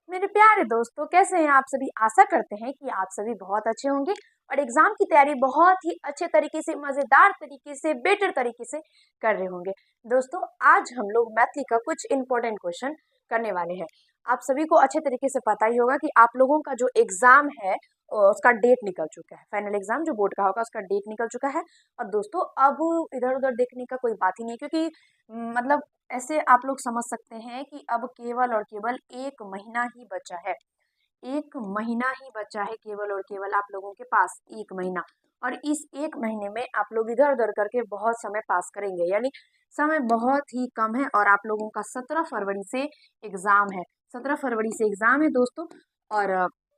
मेरे प्यारे दोस्तों, कैसे हैं आप सभी। आशा करते हैं कि आप सभी बहुत अच्छे होंगे और एग्जाम की तैयारी बहुत ही अच्छे तरीके से, मजेदार तरीके से, बेटर तरीके से कर रहे होंगे। दोस्तों, आज हम लोग मैथली का कुछ इंपॉर्टेंट क्वेश्चन करने वाले हैं। आप सभी को अच्छे तरीके से पता ही होगा कि आप लोगों का जो एग्जाम है उसका डेट निकल चुका है। फाइनल एग्जाम जो बोर्ड का होगा उसका डेट निकल चुका है। और दोस्तों, अब इधर उधर देखने का कोई बात ही नहीं है, क्योंकि मतलब ऐसे आप लोग समझ सकते हैं कि अब केवल और केवल 1 महीना ही बचा है। 1 महीना ही बचा है केवल और केवल आप लोगों के पास, 1 महीना। और इस 1 महीने में आप लोग इधर उधर करके बहुत समय पास करेंगे, यानी समय बहुत ही कम है। और आप लोगों का 17 फरवरी से एग्जाम है। 17 फरवरी से एग्जाम है दोस्तों। और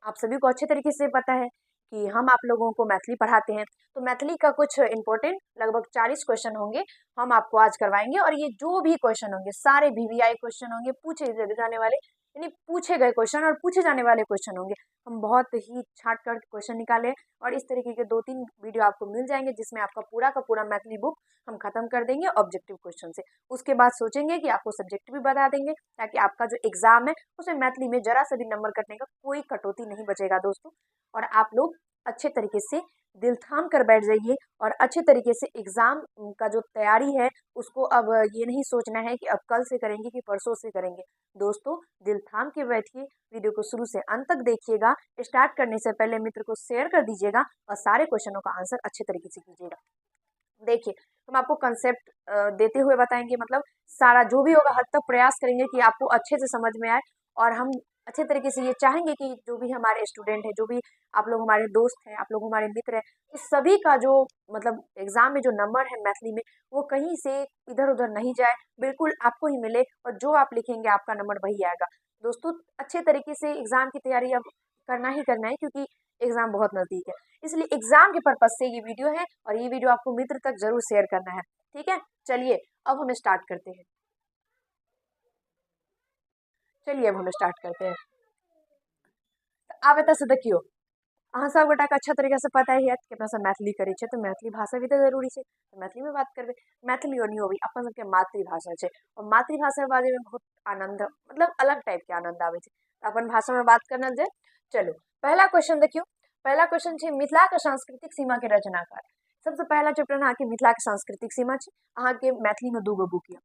आप सभी को अच्छे तरीके से पता है कि हम आप लोगों को मैथिली पढ़ाते हैं। तो मैथिली का कुछ इंपॉर्टेंट लगभग 40 क्वेश्चन होंगे, हम आपको आज करवाएंगे। और ये जो भी क्वेश्चन होंगे सारे VVI क्वेश्चन होंगे, पूछे जाने वाले, यानी पूछे गए क्वेश्चन और पूछे जाने वाले क्वेश्चन होंगे। हम बहुत ही छांट कर क्वेश्चन निकाले हैं और इस तरीके के 2-3 वीडियो आपको मिल जाएंगे, जिसमें आपका पूरा का पूरा मैथिली बुक हम खत्म कर देंगे ऑब्जेक्टिव क्वेश्चन से। उसके बाद सोचेंगे कि आपको सब्जेक्ट भी बता देंगे, ताकि आपका जो एग्जाम है उसमें मैथिली में जरा सा भी नंबर कटने का कोई कटौती नहीं बचेगा दोस्तों। और आप लोग अच्छे तरीके से दिल थाम कर बैठ जाइए और अच्छे तरीके से एग्जाम का जो तैयारी है उसको अब ये नहीं सोचना है कि अब कल से करेंगे कि परसों से करेंगे। दोस्तों, दिल थाम के बैठिए, वीडियो को शुरू से अंत तक देखिएगा। स्टार्ट करने से पहले मित्र को शेयर कर दीजिएगा और सारे क्वेश्चनों का आंसर अच्छे तरीके से कीजिएगा। देखिए, हम आपको कंसेप्ट देते हुए बताएंगे, मतलब सारा जो भी होगा हद तक प्रयास करेंगे कि आपको अच्छे से समझ में आए। और हम अच्छे तरीके से ये चाहेंगे कि जो भी हमारे स्टूडेंट हैं, जो भी आप लोग हमारे दोस्त हैं, आप लोग हमारे मित्र हैं, तो सभी का जो मतलब एग्जाम में जो नंबर है मैथिली में, वो कहीं से इधर उधर नहीं जाए, बिल्कुल आपको ही मिले। और जो आप लिखेंगे आपका नंबर वही आएगा। दोस्तों, अच्छे तरीके से एग्जाम की तैयारी अब करना ही करना है, क्योंकि एग्जाम बहुत नजदीक है। इसलिए एग्जाम के पर्पज से ये वीडियो है और ये वीडियो आपको मित्र तक जरूर शेयर करना है। ठीक है, चलिए अब हम स्टार्ट करते हैं। चलिए अब हम स्टार्ट करते हैं। आप एतऽ से देखियो, अहाँ सब गोटा के अच्छा तरीका से पता ही है कि अपना सब मैथिली करै छै, तो मैथिली भाषा भी तो जरूरी है, तो मैथिली में बात करबे। मैथिली और नहीं होगी अपन सबके मातृभाषा है, और मातृभाषा बाजे में बहुत आनंद, मतलब अलग टाइप के आनंद आवे छै। तो अपन भाषा में बात करना जाए। चलो, पहला क्वेश्चन देखियो। पहला क्वेश्चन है, मिथिला के सांस्कृतिक सीमा के रचनाकार। सबसे पहला चैप्टर अहाँ के मिथिला के सांस्कृतिक सीमा है। अहाँ के मैथिली में 2 गो बुक है,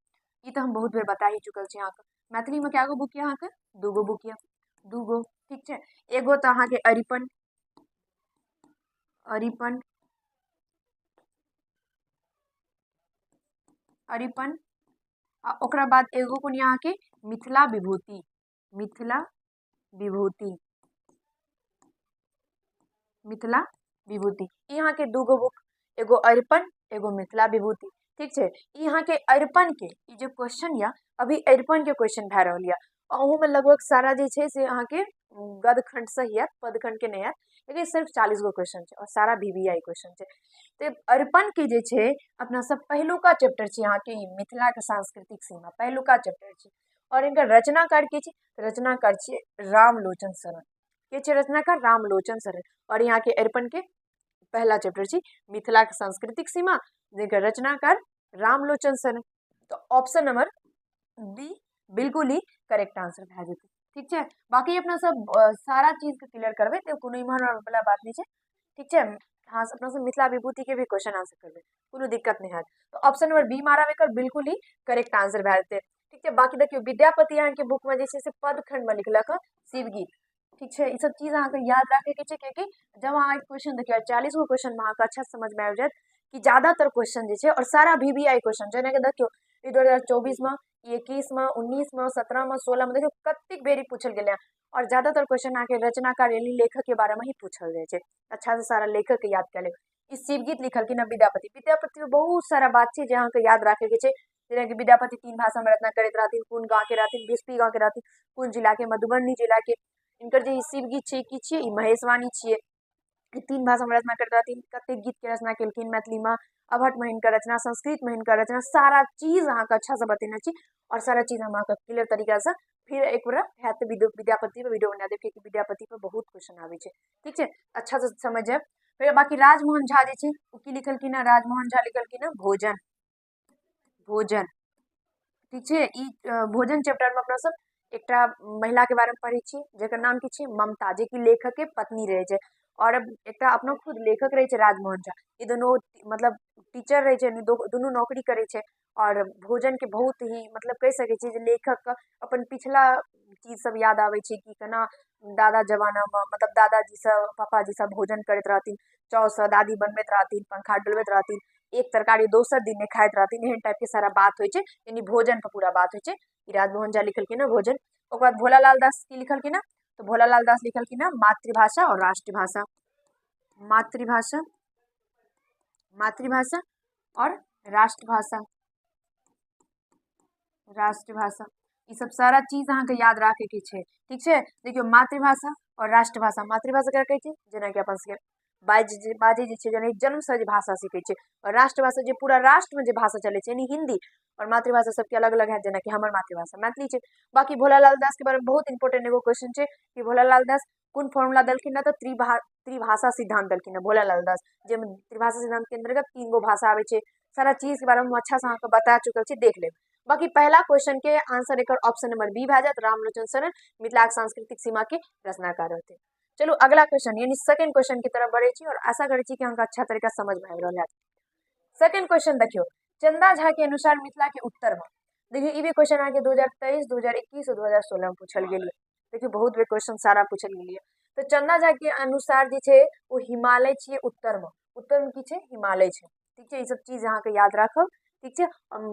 ये तो हम बहुत बेर बता ही चुकल छी। अहाँ के मैथिली में क्या गो बुक है? अहाँ के 2 गो बुक है, 2 गो। ठीक है, एगो तो अहाँ के अरिपन, अरिपन, अरिपन। आ ओकरा बाद एगो कोन यहाँ के मिथिला विभूति, मिथिला विभूति, मिथिला विभूति। यहाँ के 2 गो बुक, एगो अरिपन, एगो मिथिला विभूति। ठीक है, यहाँ के अरिपन के जो क्वेश्चन या अभी अरिपन के क्वेश्चन भए रहा है, अहू में लगभग सारा जे छै से अहाँ के गद खंड से ही है, पद खंड के नहीं है, लेकिन सिर्फ 40 गो क्वेश्चन है और सारा VVI क्वेश्चन है। तो अरिपन के जे छै अपना सब पहिलुका चैप्टर छै यहाँ के मिथिला के सांस्कृतिक सीमा, पहिलुका चैप्टर है। और इनका रचनाकार के छै? रचनाकार छै रामलोचन शरण। के छै रचनाकार? रामलोचन शरण। और यहाँ के अरिपन के पहला चैप्टर छै मिथिला के सांस्कृतिक सीमा, जेकर रचनाकार रामलोचन शरण। तो ऑप्शन नंबर बी बिल्कुल ही करेक्ट आंसर भए जेतै। ठीक है, बाकी अपना सब सारा चीज के क्लियर करबे, तो कोनो इम्हर वाला बात नहीं है। ठीक है, हाँ, अपना सब मिथिला विभूति के भी क्वेश्चन आंसर करबे, कोनो दिक्कत नहीं है। तो ऑप्शन नंबर बी मारा एकर बिल्कुल ही करेक्ट आंसर भए जेतै। ठीक है, बाकी देखियो विद्यापति यहाँ के बुक में जैसे पद खंड में लिखलक शिवगीत। ठीक है, ये सब चीज अहाँ के याद रखे के छै, क्योंकि जब अहाँ क्वेश्चन देखियो 40 गो क्वेश्चन में अहाँ के अच्छा समझ में आबि जायत कि ज्यादातर क्वेश्चन जे छै और सारा VVI क्वेश्चन जेना कि देखियो 2024 में, 21 में, 19 में, 17 में, 16 में, देखियो कतेक बेरी पूछल गेलै हैं। और ज्यादातर क्वेश्चन आके रचनाकार यानी लेखक के बारे में ही पूछल जाए छै। अच्छा से सारा लेखक के याद कर ले। ई शिवगीत लिखलखिन विद्यापति। विद्यापति में बहुत सारा बात छै जे अहाँ के याद रखे के छै, जेना कि विद्यापति 3 भाषा में रचना करैत रहथिन, कोन गाँव के रहथिन, बिस्फी गाँव के रहथिन, कोन जिला के, मधुबनी जिला के। इनकर जे शिवगीत छै की छियै? ई महेशवाणी छियै। 3 भाषा में रचना करैत रहथिन, कतेक गीत के रचना केलखिन मैथिली में, अभट में हिनकर रचना, संस्कृत में हिनकर रचना, सारा चीज अहाँ के अच्छा से बतेने छी। और सारा चीज हम अहाँ के क्लियर तरीका से फिर एक बार हैत विद्यापति पे वीडियो बना देब, क्योंकि विद्यापति पे बहुत क्वेश्चन आवे छै। ठीक है, अच्छा से समझ जाए। फिर बाकी राजमोहन झा जे छै ओ की लिखलखिन है? राजमोहन झा लिखलखिन है भोजन, भोजन। ठीक है, ई भोजन चैप्टर में अपना सब एकटा महिला के बारे में पढ़े छी जेकर नाम की छी ममता, जे कि लेखक के पत्नी रहे छै। और एकटा अपनो खुद लेखक रहे छै राजमोहन झा। ई दोनों मतलब टीचर रहे छै, दुनू नौकरी करे छै। और भोजन के बहुत ही मतलब कह सकै छी जे लेखक के अपन पिछला चीज सब याद आवे छै कि केना दादा जमाना में मतलब दादाजी सब पापाजी सब भोजन करैत रहथिन, चाव से दादी बनबैत रहथिन, पंखा डलबैत रहथिन, एक तरकारी दोसर दिन नहीं खाइत रहथिन, एहन टाइप के सारा बात होइ छै, यानी भोजन पर पूरा बात होइ छै। ई राजमोहन झा लिखलखिन है भोजन। ओकर बाद भोलालाल दास की लिखलखिन है, तो भोलालाल दास लिखलखिन है मातृभाषा और राष्ट्रभाषा। मातृभाषा, मातृभाषा और राष्ट्रभाषा, राष्ट्रभाषा, ई सब सारा चीज अहाँ के याद राखे के छै, ठीक छै। देखियो मातृभाषा और राष्ट्रभाषा, मातृभाषा क्या कहै छै जेना कि अपन सबके बाजे जे छै जेना जन्म से जे भाषा सीखे छै, और राष्ट्रभाषा जे पूरा राष्ट्र में जे भाषा चले छै यानी हिंदी। और मातृभाषा सबके अलग अलग है, जेना कि हमर मातृभाषा मैथिली छै। बाकी भोलालाल दास के बारे में बहुत इंपोर्टेंट एगो क्वेश्चन छै कि भोलालाल दास कोन फॉर्मूला देलखिन ना, तो त्रिभाषा सिद्धांत देलखिन है भोलालाल दास, जे त्रिभाषा सिद्धांत के अंतर्गत 3 गो भाषा आवे छै। सारा चीज के बारे में अच्छा से अहाँके बता चुकल छी, देख लेब। बाकी पहला क्वेश्चन के आंसर एक ऑप्शन नंबर बी भए जात, रामलोचन शरण मिथिलाक सांस्कृतिक सीमा के रचनाकार रहते। चलो अगला क्वेश्चन यानी सेकंड क्वेश्चन की तरफ बढ़े छी, और आशा करे छी कि अहाँके अच्छा तरीका समझ में आबि रहल है। सेकंड क्वेश्चन देखियो, चंदा झा के अनुसार मिथिला के उत्तर में, देखियो ई भी क्वेश्चन अहाँके 2023, 2021 और 2016 में पूछल गेल है। देखियो बहुत बेर क्वेश्चन सारा पूछल गेल है। तो चंदा झा के अनुसार जे छै वो हिमालय छियै उत्तर में। उत्तर में की छै हिमालय छै, ठीक छै। ई सब चीज अहाँके याद राखब, ठीक छै।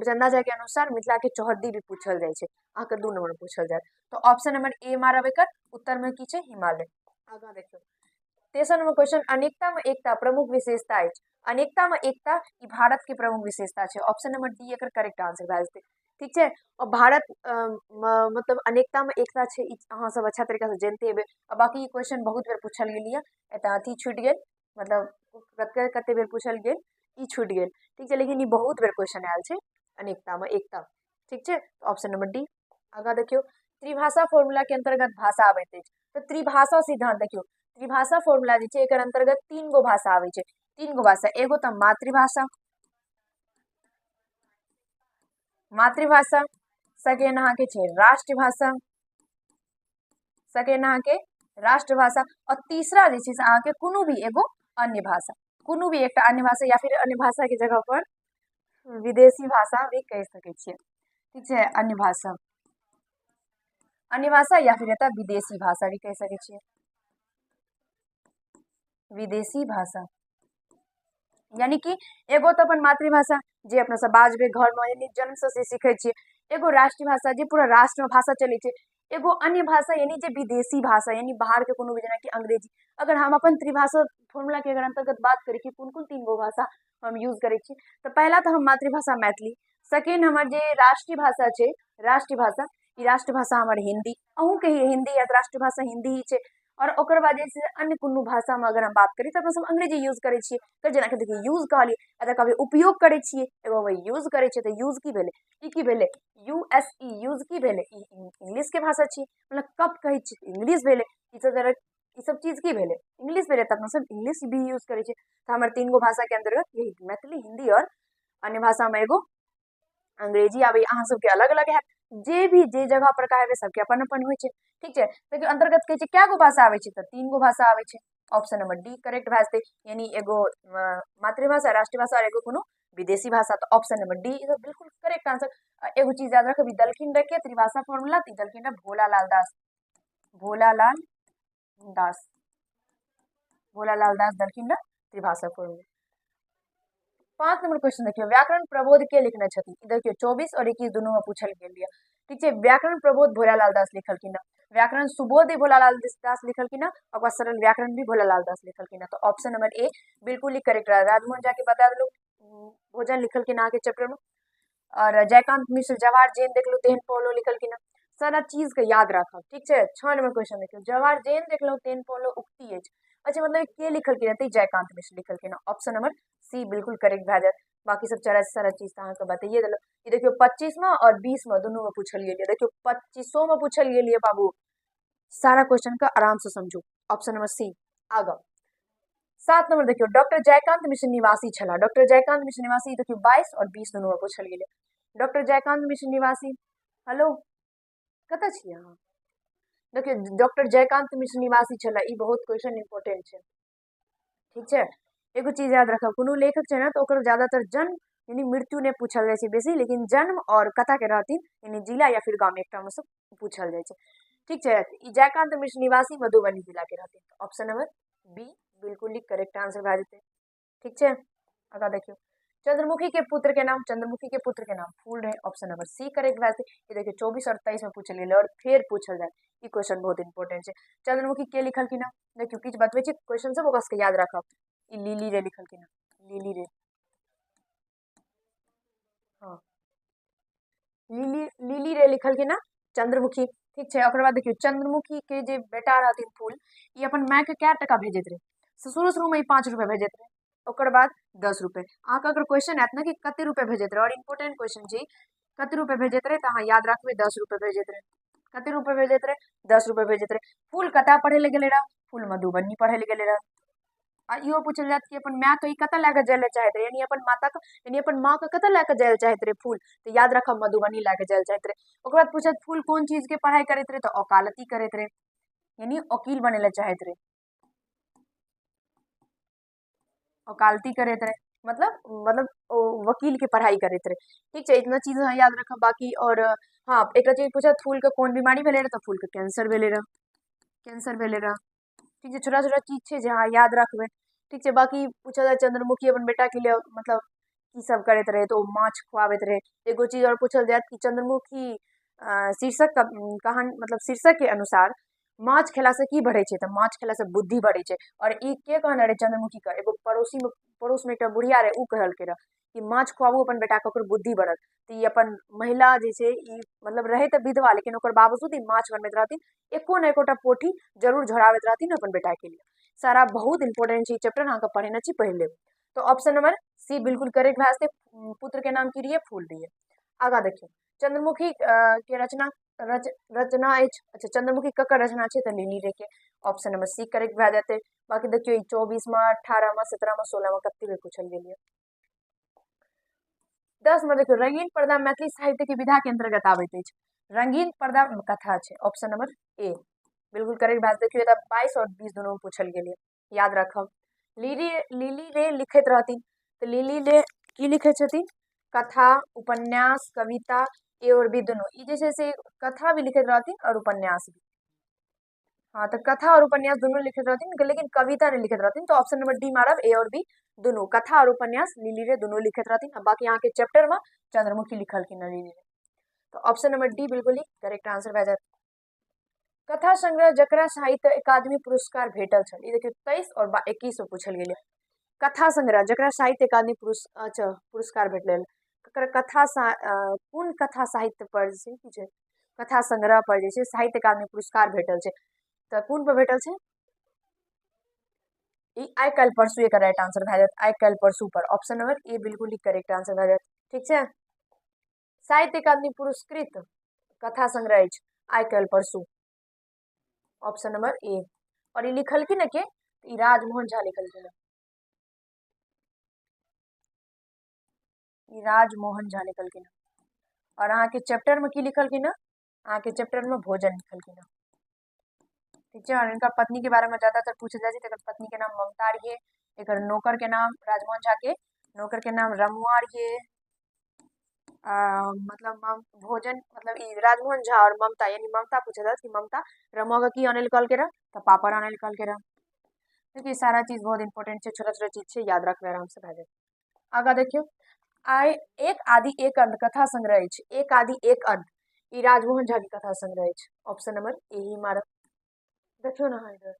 चंदा झा के अनुसार मिथिला के चौहद्दी भी पूछल जाय छै, अहाँके 2 नंबर पूछल जाय। तो ऑप्शन नंबर ए मारब एकर, उत्तर में की छै हिमालय। आगा देखियो तेसर नंबर क्वेश्चन, अनेकता में एकता प्रमुख विशेषता है। अनेकता में एकता ई भारत के प्रमुख विशेषता है। ऑप्शन नंबर डी एकर करेक्ट आंसर भए जेतै, ठीक छै। और भारत मतलब अनेकता में एकता छै, अहाँ सब अच्छा तरीका से जानते हेबै। और बाकी क्वेश्चन बहुत बेर पूछल गेल है, एतऽ अथी छूट गेल, मतलब कते बेर पूछल गेल ई छूट गेल, ठीक छै। लेकिन ई बहुत बेर क्वेश्चन आयल छै अनेकता में एकता, ठीक छै। तो ऑप्शन नंबर डी। आगा देखियो त्रिभाषा फॉर्मूला के अंतर्गत भाषा आबैत अछि। तो त्रिभाषा सिद्धांत देखियो, त्रिभाषा फॉर्मूला जे छै एकर अंतर्गत 3 गो भाषा आबै छै। 3 गो भाषा, एगो तो मातृभाषा, मातृभाषा, सेकेंड अहाँ के छै राष्ट्रभाषा, सेकेंड अहाँ के राष्ट्रभाषा, और तीसरा जे छै से अहाँ के कोनो भी एगो अन्य भाषा, कोनो भी एकटा अन्य भाषा, या फिर अन्य भाषा के जगह पर विदेशी भाषा भी कह सकै छियै, ठीक छै। अन्य भाषा, अन्य भाषा या फिर एतऽ विदेशी भाषा भी कह सकै छियै, विदेशी भाषा। यानी कि एगो तो अपन मातृभाषा जे अपना सब बाजबे घर में यानी जन्म से सीखे छियै, एगो राष्ट्रीय भाषा जे पूरा राष्ट्र में भाषा चले छै, एगो अन्य भाषा यानी जे विदेशी भाषा यानी बाहर के कोनो भी, जेना कि अंग्रेजी। अगर हम अपन त्रिभाषा फॉर्मूला के अगर अंतर्गत बात करी कि कोन कोन 3 गो भाषा हम यूज करे छी, तो पहला तो हम मातृभाषा मैथिली, सेकेंड हमर जे राष्ट्रीय भाषा छै राष्ट्रीय भाषा, ई राष्ट्रभाषा हमर हिंदी, अहूँ के हिंदी या राष्ट्रभाषा हिंदी ही छै। और ओकर बाद जैसे अन्य कोनो भाषा में अगर हम बात करी तो अपना सब अंग्रेजी यूज करे छियै। तो जेना कि देखिए यूज कहलिए, अगर कभी उपयोग करे छियै, एगो यूज करे छियै, तो यूज की भेले, ई की भेले यूएसई, यूज की भेले ई इंग्लिश के भाषा छी, मतलब कप कहै छी इंग्लिश भेले, ई सब चीज की भेले इंग्लिश भेले, तब सब इंग्लिश भी यूज करे छियै। तो हमर 3 गो भाषा के अंतर्गत यही मैथिली, हिंदी और अन्य भाषा में एगो अंग्रेजी आबे। अहाँ सबके अलग अलग है, जे भी जे जगह पर कहबे सबके अपन अपन होइ छै, ठीक छै। देखियो अंतर्गत कहे छै क्या गो भाषा आवे छै, तो 3 गो भाषा आवे छै। ऑप्शन नंबर डी करेक्ट भए जेतै, यानी एगो मातृभाषा, राष्ट्रीय भाषा और एगो कोनो विदेशी भाषा। तो ऑप्शन नंबर डी इज बिल्कुल करेक्ट आंसर। एगो चीज याद रखबी, दलखिन रखे त्रिभाषा फॉर्मूला, दलखिन भोलालाल दास, भोलालाल दास, भोलालाल दास दलखिन त्रिभाषा फॉर्मूला। 5 नंबर क्वेश्चन देखियो, व्याकरण प्रबोध के लिखने छथिन। देखियो 24 और 21 दोनों में पूछल गेल है, ठीक छै। व्याकरण प्रबोध भोलालाल दास लिखलखिन, व्याकरण सुबोध भी भोलालाल दास लिखलखिन, और सरल व्याकरण भी भोलालाल दास लिखलखिन। तो ऑप्शन नंबर ए बिल्कुल ही करेक्ट रहा। राजमोहन झा के बता दो भोजन लिखलखिन आगे चैप्टर में, और जयकांत मिश्र जवाहर जैन देख लो तेहन पौलो लिखलखिन। सारा चीज के याद रखब, ठीक छै। 6 नंबर क्वेश्चन देखियो, जवाहर जैन देख लो तेहन पौलो उक्ति अछि। अच्छा मतलब के लिखलखिन है, जयकांत मिश्र लिखलखिन। ऑप्शन नंबर सी बिल्कुल करेक्ट भए जात। बाकी सब सारा चीज अहाँके बताइए दिलो। ये देखियो 25 में और 20 में दोनों में पूछल गेल, देखियो 25 में पूछल गेल बाबू। सारा क्वेश्चन का आराम से समझो, ऑप्शन नंबर सी। आगा 7 नंबर देखियो, डॉक्टर जयकांत मिश्र निवासी छला। डॉक्टर जयकांत मिश्र निवासी देखियो 22 और 20 दोनों में पूछल गेल। डॉक्टर जयकांत मिश्र निवासी, हेलो कतऽ छियै अहाँ? देखियौ डॉक्टर जयकांत मिश्र निवासी छलै, ई बहुत क्वेश्चन इंपॉर्टेंट छै, ठीक छै। एगो चीज याद रखब, कोनो लेखक छै ने तो ओकर ज्यादातर जन्म यानी मृत्यु ने पूछल जाइ छै बेसी, लेकिन जन्म और कथा के रहथिन यानी जिला या फिर गांव एकटा में से पूछल जाइ छै, ठीक छै। ई जयकांत मिश्र निवासी मधुबनी जिला के रहथिन, ऑप्शन नंबर बी बिल्कुल करेक्ट आंसर भए जेतै, ठीक छै। आगा देखियो, चंद्रमुखी के पुत्र के नाम, चंद्रमुखी के पुत्र के नाम फूल रहे, ऑप्शन नंबर सी करेक्ट भए जेतै। ये देखियो 24 और 23 में पूछल गेलै और फेर पूछल जाए, ई क्वेश्चन बहुत इंपॉर्टेंट छै। चंद्रमुखी के लिखलखिन? देखियो किछ बतबै छी क्वेश्चन सब, ओकरा सबके याद राखब। ई लिली रे लिखलखिन, लिली रे, हाँ लिली, लिली रे लिखलखिन ना चंद्रमुखी, ठीक छै। ओकर बाद देखियो चंद्रमुखी के जे बेटा रहथिन फूल, ई अपन माय के क्या टका भेजैत रहे? शुरू शुरू में 5 रुपए भेजैत रहे, ओकर बाद 10 रुपए। अहाँके अगर क्वेश्चन आयत ना कि कते रुपए भेजैत रहे, और इंपोर्टेंट क्वेश्चन छै कते रुपए भेजैत रहे, तो अहाँ याद रखबै 10 रुपए भेजैत रहे। कते रुपए भेजैत रहे? 10 रुपए भेजैत रहे। फूल कतऽ पढ़े ले गेले रह? फूल मधुबनी पढ़े ले गेले रह। आ इहो पूछल जायत कि अपन माय के ई कतऽ लए के जाय ले चाहैत रहे, यानी अपन माता के, यानी अपन माँ के कतऽ लए के जाय ले चाहैत रहे फूल, तो याद रखब मधुबनी लए के जाय ले चाहैत रहे। ओकर बाद पूछत फूल कोन चीज के पढ़ाई करैत रहे, तो वकालती करैत रहे, यानी वकील बने ले चाहैत रहे, वकालती करैत रहे, मतलब ओ वकील के पढ़ाई करैत रहे, ठीक छै। इतना चीज अहाँ याद रखब। बाकी और हाँ एक चीज पूछत फूल के कोन बीमारी भेले रहे, तो फूल के कैंसर भेले रह, कैंसर भेले रह, ठीक छै। छोटा छोटा चीज छै जे अहाँ याद रखबै, ठीक छै। बाकी पूछल जाय चंद्रमुखी अपन बेटा के लिए मतलब की सब करैत रहे, तो माछ खुआबैत रहे। एगो चीज और पूछल जायत कि चंद्रमुखी शीर्षक का कहानी, मतलब शीर्षक के अनुसार माछ खेला से की बढ़े छै, तो माछ खेला से बुद्धि बढ़े छै। और ई के कहने रहे चंद्रमुखी का? एगो पड़ोस में एकटा बुढ़िया रहे, उ कहलकै रह कि माछ खुआबू अपन बेटा के, ओकर बुद्धि बढ़त। तो ई अपन महिला जे छै ई मतलब रहे तऽ विधवा, लेकिन ओकर बावजूद ई माछ बनबैत रहथिन, एको न एकोटा पोठी जरूर झोराबैत रहथिन अपन बेटा के लिए। सारा बहुत इंपॉर्टेंट छै चैप्टर, अहाँके पढ़ेने छी पढ़ि लेब। तो ऑप्शन नंबर सी बिल्कुल करेक्ट भए जेतै, पुत्र के नाम की रहिए? फूल रहिए। आगा देखियो, चंद्रमुखी के रचना रचना अछि, अच्छा चंद्रमुखी ककर रचना छै? तऽ लिली रे के, ऑप्शन नंबर सी करेक्ट भए जेतै। बाकी देखियो 24 में 18 में 17 में 16 में कते बेर पूछल गेल ये। 10 में देखियो रंगीन पर्दा मैथिली साहित्य के विधा के अंतर्गत आबैत अछि। रंगीन पर्दा कथा छै, ऑप्शन नंबर ए बिल्कुल करेक्ट बात। देखियो एतऽ 22 और 20 दोनों में पूछल गेल ये, याद रखब। लिली लिली रे लिखैत रहथिन, तो लिली रे की लिखै छथिन? कथा, उपन्यास, कविता, ए और बी दोनों। ई जे छै से कथा भी लिखैत रहथिन और उपन्यास भी, हाँ तो कथा और उपन्यास दोनों लिखित रहथिन, लेकिन कविता नहीं लिखित रहथिन। तो ऑप्शन नंबर डी मारब, ए और बी दोनों, कथा और उपन्यास लिली रे दोनों लिखित रहथिन। अब बाकी यहाँ के चैप्टर में चंद्रमुखी लिखलखिन लिली रे, तो ऑप्शन नंबर डी बिल्कुल ही करेक्ट आंसर भए जात। कथा संग्रह जकरा साहित्य अकादमी पुरस्कार भेटल छल, ई देखियो 23 और 21 में पूछल गेलै। कथा संग्रह जकरा साहित्य अकादमी पुरस्कार भेटल, कोन कथा साहित्य पर जे छै की छै, कथा संग्रह पर जे छै साहित्य अकादमी पुरस्कार भेटल छै, तऽ कोन पर भेटल छै? ई आइ काल्हि परसू एकर राइट आंसर भए जायत, आइ काल्हि परसू पर, ऑप्शन नंबर ए बिल्कुल ही करेक्ट आंसर भए जायत, ठीक छै। साहित्य अकादमी पुरस्कृत कथा संग्रह अछि आइ काल्हि परसू, ऑप्शन नंबर ए। और ई लिखलखिन है के? ई राजमोहन झा लिखलखिन है, ई राजमोहन झा लिखलखिन है। और अहाँ के चैप्टर में की लिखलखिन है? अहाँ के चैप्टर में भोजन लिखलखिन है, ठीक है। और इनका पत्नी के बारे में ज्यादातर पूछल जाए, पत्नी के नाम ममता रहिए, एक नौकर के नाम राजमोहन झा के नौकर के नाम रमुआ रहिए। मतलब भोजन मतलब ई राजमोहन झा और ममता, यानी ममता पूछल जाए कि ममता रमुआ का की आने निकाल के रह, तो पापड़ आने निकाल के रह, क्योंकि सारा चीज बहुत इंपॉर्टेंट है, छोटा छोटा चीज है, याद रखबे आराम से भए जाए। आगा देखियो, आइ एक आदि एक अंत कथा संग्रह अछि, एक आदि एक अंत, ई राजमोहन झा के कथा संग्रह अछि, ऑप्शन नंबर ए ही मारब। देखियो ना इधर,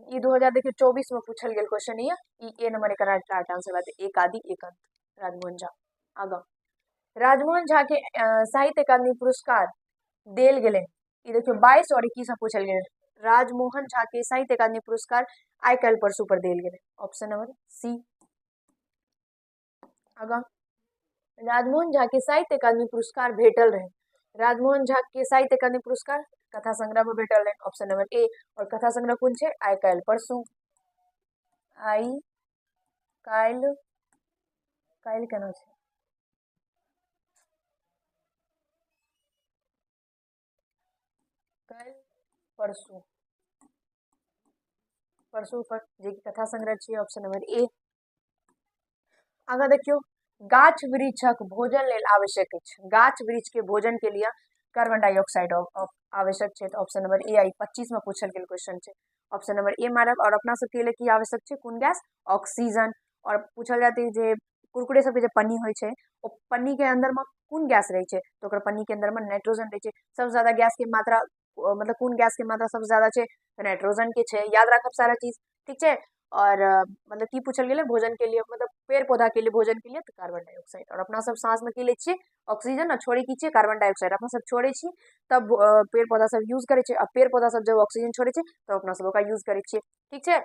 ई 2024 में पूछल गेल क्वेश्चन ये, ई ए नंबर एकर राइट आंसर बात, एक आदि एक अंत, राजमोहन झा। आगा राजमोहन झा के साहित्य अकादमी पुरस्कार देल गेले, ई देखियो 22 और 21 में पूछल गेल। राजमोहन झा के साहित्य अकादमी पुरस्कार आइ काल्हि परसू पर देल गेले, ऑप्शन नंबर सी। आगा राजमोहन झा के साहित्य अकादमी पुरस्कार भेटल रहे, राजमोहन झा के साहित्य अकादमी पुरस्कार कथा संग्रह में भेटल रहे, ऑप्शन नंबर ए। और कथा संग्रह कौन छै? आइ काल्हि परसू, आइ काल्हि, काल्हि केना छै? परसू परसू पर जे कथा संग्रह छे ऑप्शन नंबर ए। आगे देखियो गाछ वृक्षक भोजन लेल आवश्यक है। गाछ वृक्ष के भोजन के लिए कार्बन डाइऑक्साइड आवश्यक है। तो ऑप्शन नंबर ए आई 25 में पूछल गेल क्वेश्चन है। ऑप्शन नंबर ए मारब। और अपना सबके लिए की आवश्यक है? कौन गैस? ऑक्सीजन। और पूछल जाती है जे कुरकुरे सबके जे पन्नी होय छे ओ पन्नी के अंदर में कौन गैस रहे छे? तो ओकर पन्नी के अंदर में नाइट्रोजन रहे छे। सबसे ज्यादा गैस की मात्रा मतलब कौन गैस की मात्रा सबसे ज्यादा छे? तो नाइट्रोजन के छे। याद रखब सारा चीज, ठीक है। और मतलब की पूछल गेलै भोजन के लिए, मतलब पेड़ पौधा के लिए भोजन के लिए तो कार्बन डाइऑक्साइड। और अपना सब सांस में की ले छिए? ऑक्सीजन। और छोड़े की छिए? Carbon dioxide. अपना सब छोड़े छी तब पेड़ पौधा सब यूज करे छे। और पेड़ पौधा सब जब ऑक्सीजन छोड़े छे तो अपना सब ओकरा यूज करे छिए, ठीक है।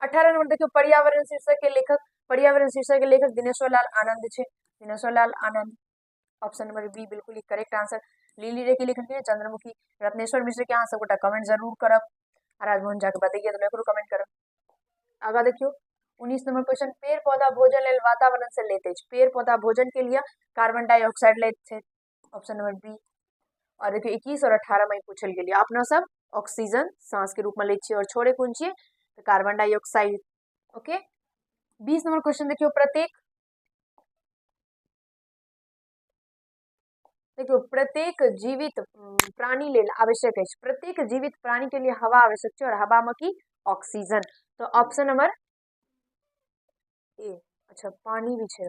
18 नंबर देखियो पर्यावरण शीर्षक के लेखक। पर्यावरण शीर्षक के लेखक दिनेश्वर लाल आनंद छे। दिनेश्वर लाल आनंद। ऑप्शन नंबर बी बिल्कुल ही करेक्ट आंसर। लिली रे के लेखक है चंद्रमुखी। रत्नेश्वर मिश्र के यहाँ सबगोटा कमेंट जरूर करब। राजमोहन झा के बताइए तो एकरो कमेंट करब। आगे देखियो 19 नंबर क्वेश्चन, पेड़ पौधा भोजन लेल वातावरण से लेते छे। पेड़ पौधा भोजन के लिए कार्बन डाइऑक्साइड लेते छे। Option number B. और देखियो 21 और 18 में पूछल गेलिए अपना सब ऑक्सीजन सांस के रूप में ले छिए और छोड़े कौन छिए? तो carbon dioxide, okay. 20 number question देखियो प्रत्येक जीवित प्राणी लेल आवश्यक है। प्रत्येक जीवित प्राणी के लिए हवा आवश्यक है। और हवा में की? ऑक्सीजन। तो ऑप्शन नंबर ए। अच्छा पानी भी है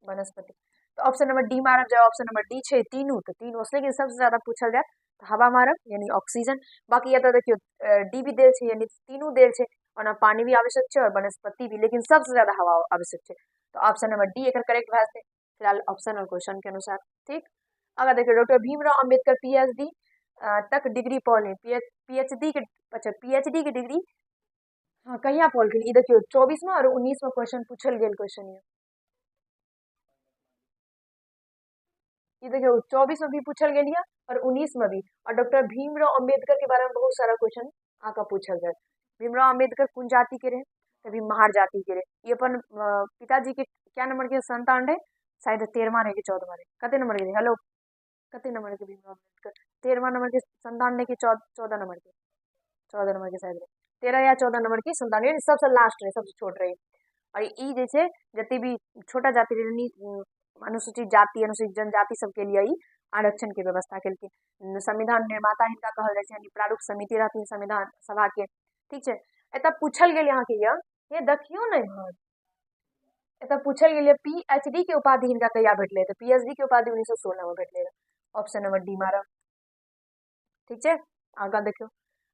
वनस्पति। तो ऑप्शन नंबर डी मारब। जब ऑप्शन नंबर डी छे तीनों, तो तीनों उसने के सबसे ज्यादा पूछल जाए तो हवा मारब यानी ऑक्सीजन। बाकी या तो देखियो डी भी देल छे यानी तीनों देल छे। और ना पानी भी आवश्यक है और वनस्पति भी, लेकिन सबसे ज्यादा हवा आवश्यक है। तो ऑप्शन नंबर डी एक करेक्ट भाग फिलहाल ऑप्शन और क्वेश्चन के अनुसार, ठीक। अगर देखियो डॉक्टर भीमराव अंबेडकर पीएचडी तक डिग्री पौले। पीएचडी के, अच्छा पीएचडी की डिग्री हाँ कहिया पौल गेल? देखियो 24 में और 19 में क्वेश्चन पूछल गेल क्वेश्चन ये देखियो 24 में भी पूछल गेल और 19 में भी। और डॉक्टर भीमराव अंबेडकर के बारे में बहुत सारा क्वेश्चन आका पूछल जाए। भीमराव अंबेडकर कौन जाति के रहे? तभी महार जाति के रहे। ये अपन पिताजी के क्या नंबर के संतान रहे? शायद 13वां रहे कि 14वां रहे? कते नंबर के रहे? हेलो, कते नंबर के भीमराव अम्बेडकर? 13वां नंबर के संतान रहे कि 14 नंबर के? 14 नंबर के शायद रहे। 13 या 14 नंबर की संतान रहे, सबसे लास्ट रहे, सबसे छोट रहे। और ई जैसे जति भी छोटा जाति रहे, अनुसूचित जाति अनुसूचित जनजाति सबके लिए ई आरक्षण के व्यवस्था केलखिन। संविधान निर्माता हिनका कहल जाय छै, यानी प्रारूप समिति रहथिन संविधान सभा के, ठीक छै। एतऽ पूछल गेल यहाँ के ये देखियो ने इम्हर, एतऽ पूछल गेल पीएचडी के उपाधि हिनका कहिया भेटले? तो पीएचडी के उपाधि 1916 में भेटले रहे। ऑप्शन नंबर डी मारब, ठीक है। आगा देखियो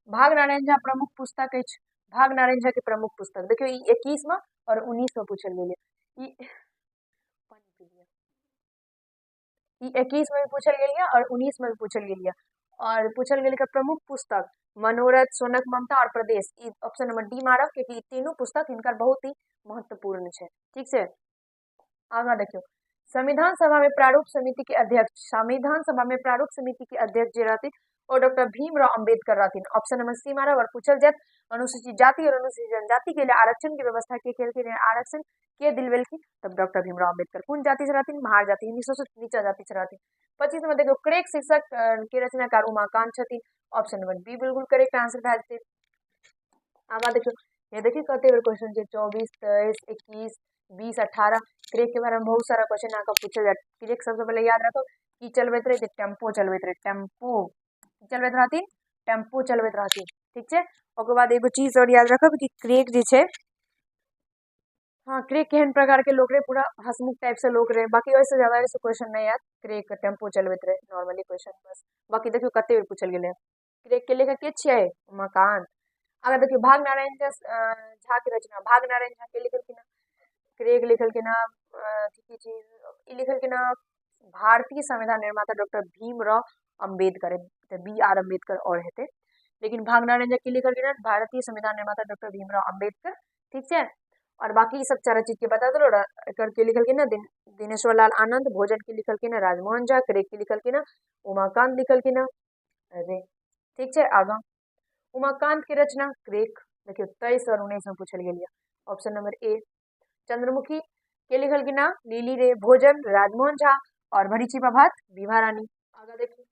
भाग नारायण झा प्रमुख पुस्तक अछि। भाग नारायण झा के प्रमुख पुस्तक देखियो 21 में और 19 में पूछल गेल। 21 में भी पूछल गेल और 19 में भी पूछल गेल। और पूछल गेल का प्रमुख पुस्तक मनोरथ, सोनक ममता और प्रदेश। ऑप्शन नंबर डी मारब क्योंकि तीनों पुस्तक इनका बहुत ही महत्वपूर्ण है, ठीक है। आगा देखियो संविधान सभा में प्रारूप समिति के अध्यक्ष, संविधान सभा में प्रारूप समिति के अध्यक्ष जे रहती और डॉक्टर भीमराव अंबेडकर रहती। ऑप्शन नंबर सी मारब। और पूछल जाए अनुसूचित जाति और अनुसूचित जनजाति के लिए आरक्षण की व्यवस्था के केलखिन, आरक्षण के दिलवेलखिन? तब डॉक्टर भीमराव अंबेडकर कौन जाति से रहती? महार जाति यानी सबसे नीचा जाति से रहती। 25 में देखो क्रेक शीर्षक के रचनाकार उमाकांत छथिन। ऑप्शन नंबर बी बिल्कुल करेक्ट आंसर भए जेतै। आगा देखियो ये देखिए कते बेर क्वेश्चन छै 24, 23, 21, 20, 18। क्रेक के बारे में बहुत सारा क्वेश्चन आका पूछल जाए। क्रेक सबसे पहले याद रखो की चलबैत रहे? टेम्पो चलबैत रहे, टेम्पो चलबैत रहथिन, टेम्पो चलबैत रहथिन, ठीक है। ओकर बाद एगो चीज और याद रखब कि क्रेक जे छै, हाँ क्रेक केहन प्रकार के लोग रहे? पूरा हसमुख टाइप से लोग रहे। बाकी वैसे ज्यादा ऐसे क्वेश्चन नहीं याद। क्रेक टेम्पो चलबैत रहे नॉर्मली क्वेश्चन बस। बाकी देखियो कते बेर पूछल गेलै। क्रेक के लेखक के छियै? उमाकांत। अगर देखियो भाग नारायण झा के रचना, भाग नारायण झा के लिखलखिन? क्रेक लिखलखिन की चीज ई लिखलखिन भारतीय संविधान निर्माता doctor Bhimrao Ambedkar, B R Ambedkar और हेते। लेकिन भाग नारायण झा के लिखलखिन भारतीय संविधान निर्माता डॉक्टर भीमराव अंबेडकर, ठीक है। और बाकी सब चार चीज के बता दो। के लिखलखिन दिनेश्वर लाल आनंद, भोजन के लिखलखिन राजमोहन झा, क्रेक के लिखलखिन उमाकांत लिखलखिन अरे, ठीक है। आगा उमाकांत की रचना क्रेक देखियो 23 और 19 में पूछल गेल। Option number A. चंद्रमुखी के लिखलखिन लिली रे, भोजन राजमोहन झा और भरी छिपा भात विभा रानी। आगा देखिए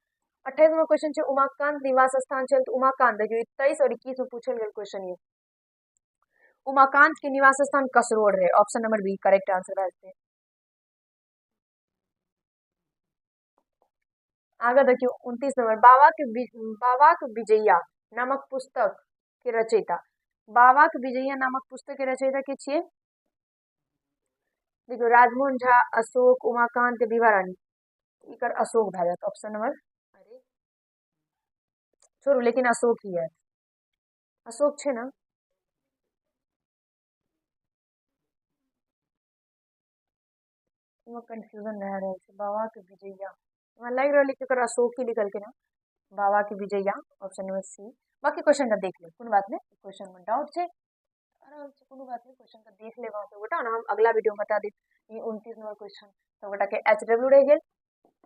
28वां क्वेश्चन है उमाकांत निवास स्थान छल। तो उमाकांत देखियो 23 और 21 में पूछल गेल क्वेश्चन ये। उमाकांत के निवास स्थान कसरोड रहे। Option number B correct answer है। आगे देखियो 29 नंबर बावाक विजया नामक पुस्तक के रचयिता। बावाक विजया नामक पुस्तक के रचयिता के छिए? देखियो राजमोहन झा, अशोक, उमाकांत, विभा रानी। इकर अशोक भए जात ऑप्शन नंबर। अरे छोड़ू, लेकिन अशोक ही है। अशोक छे ना? कंफ्यूजन रह रहे थे। बाबा के विजया वहां लग रहा है कि अशोक ही निकल के ना। बाबा की विजया ऑप्शन नंबर सी। बाकी क्वेश्चन का देख ले, कोनो बात नहीं। क्वेश्चन में डाउट छे, आराम से कोनो बात नहीं। क्वेश्चन का देख ले वहां पे बेटा ना, हम अगला वीडियो में बता दे। ये 29 नंबर क्वेश्चन सब बेटा के HW रह गेल।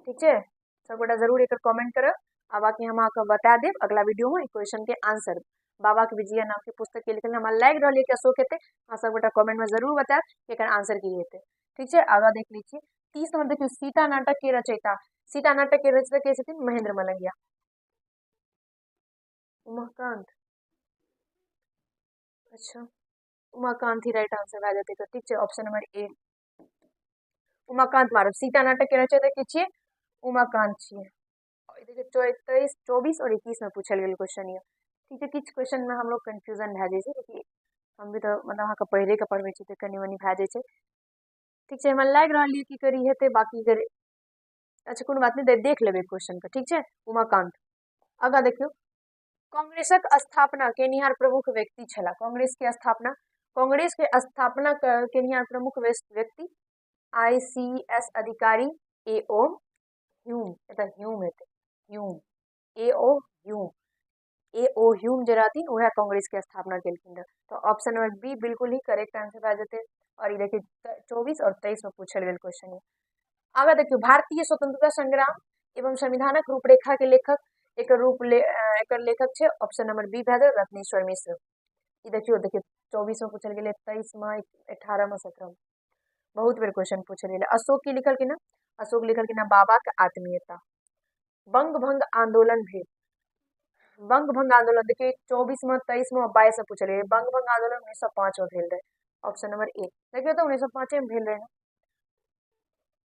ठीक है, सब बेटा जरूर एक कमेंट कर। आ बाकी हम आपको बता देब अगला वीडियो में क्वेश्चन के आंसर। बाबा के विजया नाम के पुस्तक के लिखल हमारा लग रहा है कि अशोक हेते। हाँ सब बेटा कमेंट में जरूर बताए कि एकर आंसर की हेते। ठीक है, आगे देख लीजिए 30 नंबर देखिए सीता नाटक के रचयिता। सीता नाटक के रचयिता के छथिन महेंद्र मलंगिया। उमाकांत, अच्छा उमाकांत ही राइट आंसर भए जेतै। ठीक है, ऑप्शन नंबर ए उमाकांत मारब। सीता नाटक के रचयिता के छिए? उमाकांत छिए। देखिए 23, 24 और 21 में पूछल गेल क्वेश्चन ये। ठीक है, किछ क्वेश्चन में हम लोग कंफ्यूजन भए जाए छे कि हम भी तो मतलब अहाँ के पढ़े के पढ़बे छी तो कनी मनी भए जाए छे। ठीक है, हमरा लग रहा है कि करी हेते। बाकी करे अच्छा कोनो बात नहीं, देख लेबे क्वेश्चन का। ठीक है, उमाकांत। आगा देखियो कांग्रेसक स्थापना केनिहार प्रमुख व्यक्ति छला। कांग्रेस के स्थापना केनिहार प्रमुख व्यक्ति ICS अधिकारी AO ह्यूम। एता ह्यूम हेते, Hume AO Hume. AO Hume जे रहथिन वह कांग्रेस के स्थापना केलखिन। तो ऑप्शन नंबर बी बिल्कुल ही करेक्ट आंसर भए जेते। और ये देखिए 24 और 23 में पूछल गेल क्वेश्चन है। आगे देखियो भारतीय स्वतंत्रता संग्राम एवं संविधानक रूपरेखा के लेखक एकर लेखक छे। ऑप्शन नंबर बी भए जात रत्नेश्वर मिश्र। ई देखियो 24 में पूछल गेले, 23 में, 18 में, 17 में बहुत बेर क्वेश्चन पूछल गेले। अशोक की लिखल के ना? अशोक लिखल के ना बाबा के आत्मीयता। बंग भंग आंदोलन भेल। बंग भंग आंदोलन देखिए 24 में, 23 में, 22 में पूछल गेले। बंग भंग आंदोलन 1905 में भेल रहे। ऑप्शन नंबर ए देखियो तो 1905 में भेल रहे।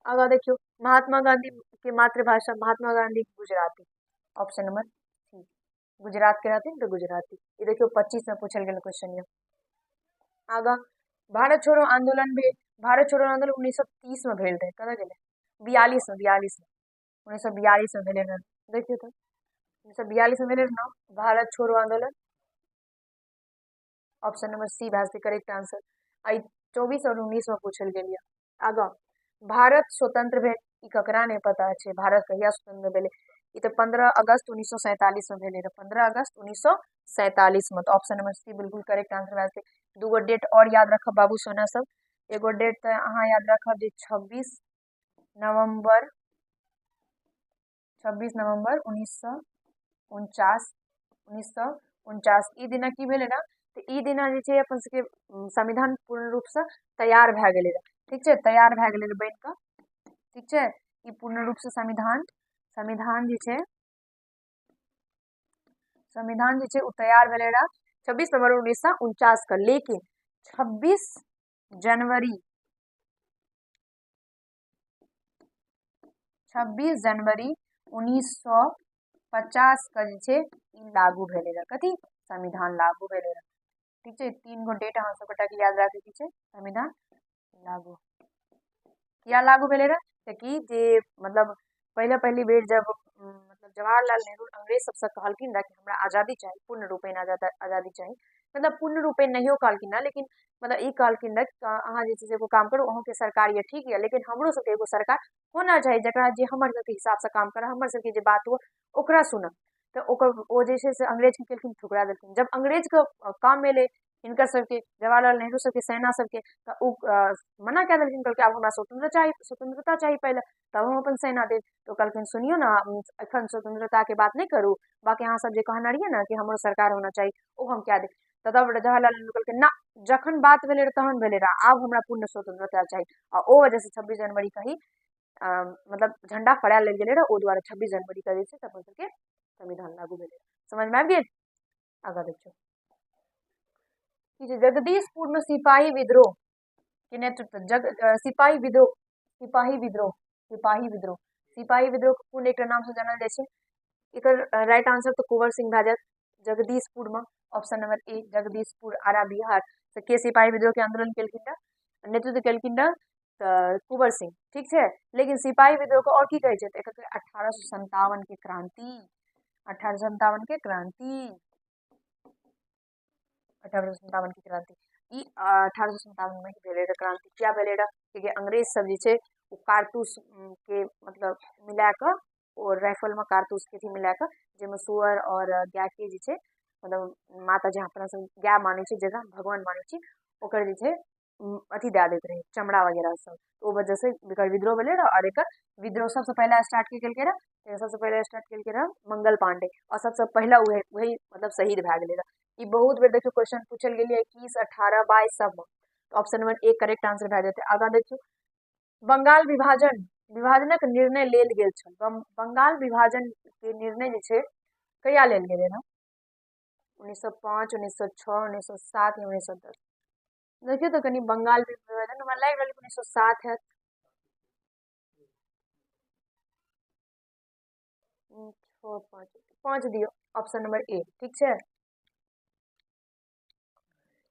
आगे देखियो महात्मा गांधी के मातृभाषा। Mahatma Gandhi Gujarati. Option number C Gujarat के रहते तो गुजराती। ये देखियो 25 में पूछल गेल क्वेश्चन ये। आगा भारत छोड़ो आंदोलन भेल। भारत छोड़ो आंदोलन 1930 में भेल रहे। कदा गेले 42 में 1942 में भेले रहे। देखियो तो 1942 में भेले ना भारत छोड़ो आंदोलन। ऑप्शन नंबर सी भए करेक्ट आंसर। आई 24 और 19 में पूछल गेल। आगा भारत स्वतंत्र भेल। ई ककरा नहीं पता है भारत कहिया स्वतंत्र भेले। ई तो 15 अगस्त 1947 में भेले रहे। 15 अगस्त 1947 में। तो ऑप्शन नंबर सी बिल्कुल करेक्ट आंसर भए। दूगो डेट और याद रखब बाबू सोना सब। एगो डेट तो अहाँ याद रखब जे 26 नवंबर 1949 ई दिना की भेले ना? तो ई दिना जे छे अपन सबके संविधान पूर्ण रूप से तैयार भए गेले रहे। ठीक है, तैयार भए गेले रहे बन के। ठीक है, ई पूर्ण रूप से संविधान जे छे उ तैयार भेले रहा 26 नवंबर 1949 का। लेकिन 26 जनवरी 1950 का जे छे ई लागू भेले रहा। कथी? संविधान लागू भेले रहा। ठीक है, 3 गो डेट अहाँ सबटा के याद रखे के छै। संविधान लागू किया लागू भेले रहा कि जे मतलब पहली बेर जब मतलब जवाहरलाल नेहरू अंग्रेज सबसे कहलखिन रहा कि हमरा आजादी चाहिए, पूर्ण रूपेण आजादी चाहिए। मतलब पूर्ण रूपेण नहियो कहलखिन ना, लेकिन मतलब ई कहलखिन रहा कि अहाँ जे छै से एगो काम करू, अहूँ के सरकार ये ठीक है, लेकिन हमरो सबके एगो सरकार होना चाहिए जकरा जे हमर सबके हिसाब से काम करे, हमर सबके जे बात हुआ ओकरा सुनऽ। तो ओकर ओ जे छै से अंग्रेज के केलखिन ठुकरा देलखिन। जब अंग्रेज के काम मिले हिनकर सबके जवाहरलाल नेहरू सबके सेना सबके तो उ मना कह देलखिन। कहलकै आब हमरा स्वतंत्रता चाहिए पहले, तब हम अपन सेना देब। तो कहलखिन सुनियो ना, एखन स्वतंत्रता के बात नहीं करू, बाकी अहाँ सब जे कहने रहिए ना कि हमरो सरकार होना चाहिए वो हम क्या देब। तब जवाहरलाल नेहरू कहलकै ना, जखन बात भेले रहे तहन भेले रहे, आब हमरा पूर्ण स्वतंत्रता चाहिए। और ओ वजह से 26 जनवरी का ही मतलब झंडा फहरायल गेल रहे ओ द्वारा 26 जनवरी का जे छै अपन सबके संविधान लागू भेल। समझ में आबि गेल? आगा देखियो जगदीशपुर में सिपाही विद्रोह के नेतृत्व सिपाही विद्रोह सिपाही विद्रोह कोन एक नाम से जानल जाय छै? एकर राइट आंसर तो कुंवर सिंह भए जायत। जगदीशपुर में ऑप्शन नंबर ए जगदीशपुर आरा बिहार से के सिपाही विद्रोह के आंदोलन केलखिन रह नेतृत्व केलखिन रह कुंवर सिंह, ठीक है। लेकिन सिपाही विद्रोह को और की कहे छै? 1857 के क्रांति 1857 के क्रांति 1857 की क्रांति ई 1857 में ही भेले रह क्रांति। क्या भेले रह? क्योंकि अंग्रेज सब जे छै वो कारतूस के मतलब मिला कर और राइफल में कारतूस के थी मिला कर जेमे सुअर और गाय के जे छै मतलब माता जहाँ अपना सब गाय माने छै जगह भगवान माने छी ओकर जे छै अथी दे देते रहे चमड़ा वगैरह सब। तो ओ वजह से एकर विद्रोह भेले रह और एकर विद्रोह सबसे पहला स्टार्ट के केलकै रह सबसे पहले स्टार्ट केलकै रह मंगल पांडे और सबसे पहला वही मतलब शहीद भए गेले रह। ई बहुत बेर देखियो क्वेश्चन पूछल गेलै 21, 18, 22 सब में। तो option number A correct answer भए जेतै। आगा देखियो बंगाल विभाजनक निर्णय लेल गेल छल। बंगाल विभाजन के निर्णय जे छै कहिया लेल गेलै रह? 1905, 1906, 1907 या 1910? देखियो तो कनी बंगाल विभाजन हमरा लागि रहल 1907 है। 5 दियो ऑप्शन नंबर ए, ठीक है।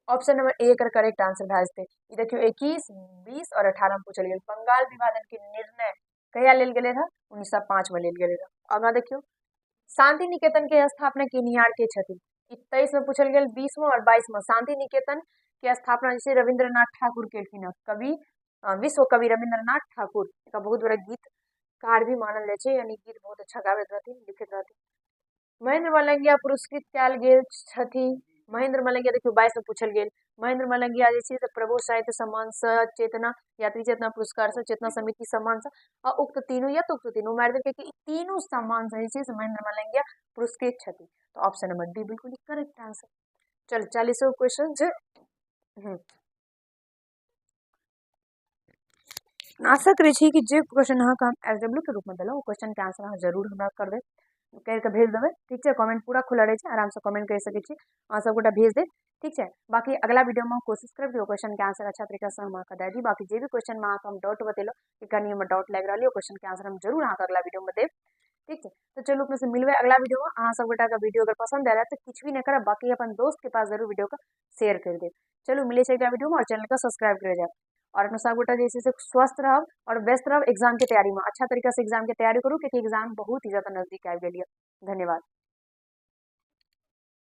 ऑप्शन नंबर ए कर करेक्ट आंसर भए जेतै। ई देखियो 21, 20 और 18 में पूछल गेल बंगाल विभाजन के निर्णय कहिया लेल गेलै रह? 1905 में लेल गेलै रह। आगा देखियो शांति निकेतन के स्थापना केनिहार के छथिन? 23 में पूछल गेल, 20 में और 22 में। शांति निकेतन के स्थापना जैसे रविंद्रनाथ ठाकुर केलखिन हँ। कवि विश्व कवि रविंद्रनाथ ठाकुर का बहुत बड़ा गीतकार भी मानल जाय छै, यानी गीत बहुत अच्छा गाबैत रहथिन, लिखैत रहथिन। महेंद्र मलंगिया पुरस्कृत कयल गेल छथिन। महेंद्र मलंगिया देखियो 22 में पूछल गेल। महेंद्र मलंगिया जे छै से प्रभु साहित्य सम्मान से, चेतना यात्री चेतना पुरस्कार से, चेतना समिति सम्मान से आ उक्त तीनों मारि देलकै कि ई तीनों सम्मान से जे छै से महेंद्र मलंगिया पुरस्कृत छथिन। तो ऑप्शन नंबर डी बिल्कुल करेक्ट आंसर। चल 40 क्वेश्चन छै। आशा करै छी कि जे क्वेश्चन अहाँके हम SW के रूप में देलहुँ क्वेश्चन के आंसर अहाँ जरूर हमरा करबै करके भेज देबै, ठीक है। कमेंट पूरा खुला रहे आराम से कमेंट कर सकै छी, अहाँ सबगोटा भेज दे, ठीक है। बाकी अगला वीडियो में कोशिश करब क्वेश्चन के आंसर अच्छा तरीका से हम अहाँके दे दी। बाकी जे भी क्वेश्चन में अहाँके हम डाउट बतेलहुँ कि कहीं में डाउट लग रहा है क्वेश्चन के आंसर हम जरूर अहाँके अगला वीडियो में देव, ठीक है। तो चलो अपने से मिलवे अगला वीडियो में। अहाँ सबगोटा का वीडियो अगर पसंद आया तो कुछ भी नहीं करब, बाकी अपन दोस्त के पास जरूर वीडियो का शेयर कर दे। चलो मिले अगला वीडियो में और चैनल का सब्सक्राइब कर जाए और अपने सबगोटा जैसे से स्वस्थ रहो और व्यस्त रहो एग्जाम की तैयारी में। अच्छा तरीका से एग्जाम की तैयारी करूँ क्योंकि एग्जाम बहुत ही ज्यादा नजदीक आ गई है। धन्यवाद।